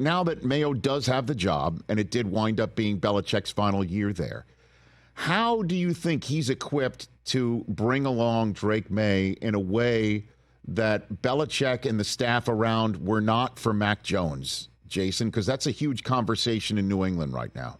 now that Mayo does have the job, and it did wind up being Belichick's final year there, how do you think he's equipped to bring along Drake Maye in a way that Belichick and the staff around were not for Mac Jones, Jason? Because that's a huge conversation in New England right now.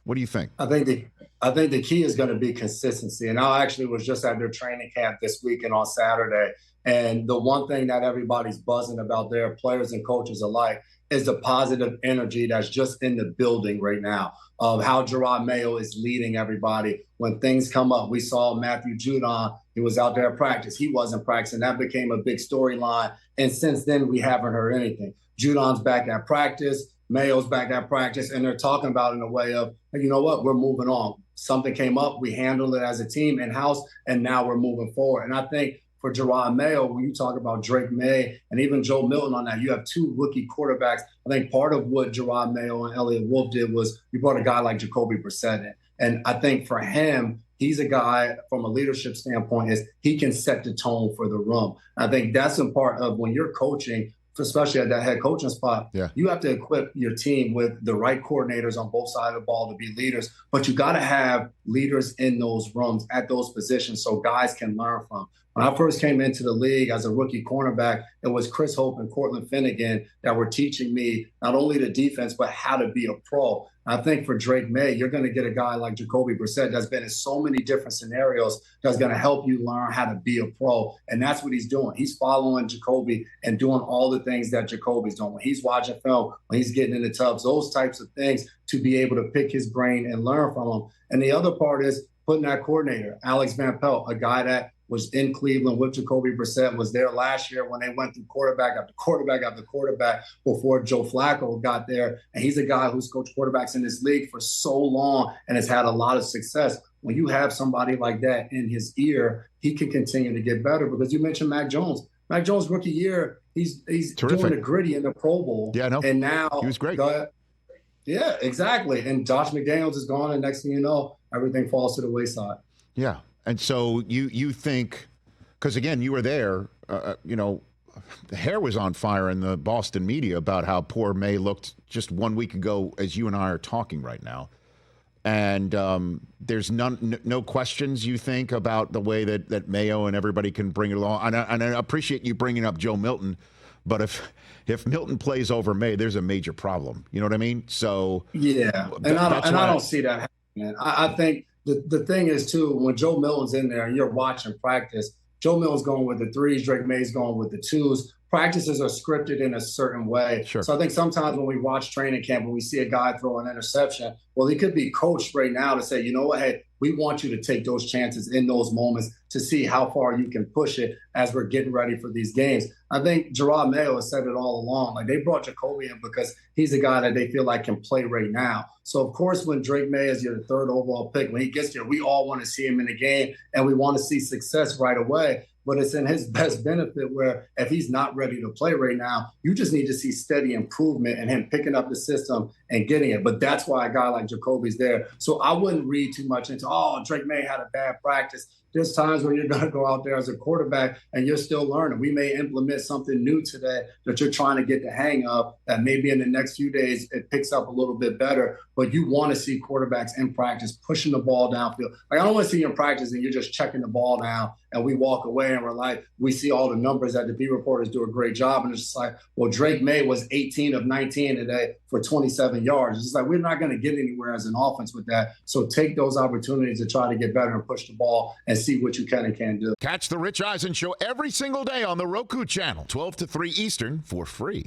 What do you think? I think the key is going to be consistency. And I actually was just at their training camp this week and on Saturday. And the one thing that everybody's buzzing about there, players and coaches alike, is the positive energy that's just in the building right now of how Jerod Mayo is leading everybody. When things come up, we saw Matthew Judon. He was out there at practice. He wasn't practicing. That became a big storyline. And since then, we haven't heard anything. Judon's back at practice. Mayo's back at practice. And they're talking about it in a way of, hey, you know what? We're moving on. Something came up. We handled it as a team in-house, and now we're moving forward. And I think for Jerod Mayo, when you talk about Drake Maye and even Joe Milton on that, you have two rookie quarterbacks. I think part of what Jerod Mayo and Elliott Wolf did was you brought a guy like Jacoby Brissett in. And I think for him, he's a guy from a leadership standpoint is he can set the tone for the room. I think that's a part of when you're coaching, especially at that head coaching spot, you have to equip your team with the right coordinators on both sides of the ball to be leaders. But you got to have leaders in those rooms at those positions so guys can learn from. When I first came into the league as a rookie cornerback, it was Chris Hope and Cortland Finnegan that were teaching me not only the defense, but how to be a pro. I think for Drake Maye, you're going to get a guy like Jacoby Brissett that's been in so many different scenarios that's going to help you learn how to be a pro. And that's what he's doing. He's following Jacoby and doing all the things that Jacoby's doing. When he's watching film, when he's getting in the tubs, those types of things to be able to pick his brain and learn from him. And the other part is putting that coordinator, Alex Van Pelt, a guy that was in Cleveland with Jacoby Brissett, was there last year when they went through quarterback after quarterback after quarterback before Joe Flacco got there. And he's a guy who's coached quarterbacks in this league for so long and has had a lot of success. When you have somebody like that in his ear, he can continue to get better because you mentioned Mac Jones. Mac Jones' rookie year, he's doing the gritty in the Pro Bowl. Yeah, no. And now he was great. Yeah, exactly. And Josh McDaniels is gone, and next thing you know, everything falls to the wayside. Yeah. And so you think, because again, you were there, the hair was on fire in the Boston media about how poor Maye looked just 1 week ago as you and I are talking right now. And there's no questions, you think, about the way that Mayo and everybody can bring it along. And I appreciate you bringing up Joe Milton, but if Milton plays over Maye, there's a major problem. You know what I mean? So yeah, and I don't see that happening. I think the thing is, too, when Joe Milton's in there and you're watching practice, Joe Milton's going with the threes, Drake Maye's going with the twos. Practices are scripted in a certain way. Sure. So I think sometimes when we watch training camp and we see a guy throw an interception, well, he could be coached right now to say, you know what, hey, we want you to take those chances in those moments to see how far you can push it as we're getting ready for these games. I think Jerod Mayo has said it all along. Like, they brought Jacoby in because he's a guy that they feel like can play right now. So, of course, when Drake Maye is your third overall pick, when he gets there, we all want to see him in the game and we want to see success right away. But it's in his best benefit where if he's not ready to play right now, you just need to see steady improvement and him picking up the system and getting it. But that's why a guy like Jacoby's there. So I wouldn't read too much into, Drake Maye had a bad practice. There's times where you're going to go out there as a quarterback and you're still learning. We may implement something new today that you're trying to get the hang of that maybe in the next few days it picks up a little bit better. But you want to see quarterbacks in practice pushing the ball downfield. Like, I don't want to see you in practice and you're just checking the ball down and we walk away and we're like, we see all the numbers that the B reporters do a great job. And it's just like, well, Drake Maye was 18 of 19 today for 27 yards. It's just like, we're not going to get anywhere as an offense with that. So take those opportunities to try to get better and push the ball and see what you can and can't do. Catch the Rich Eisen Show every single day on the Roku channel, 12 to 3 Eastern, for free.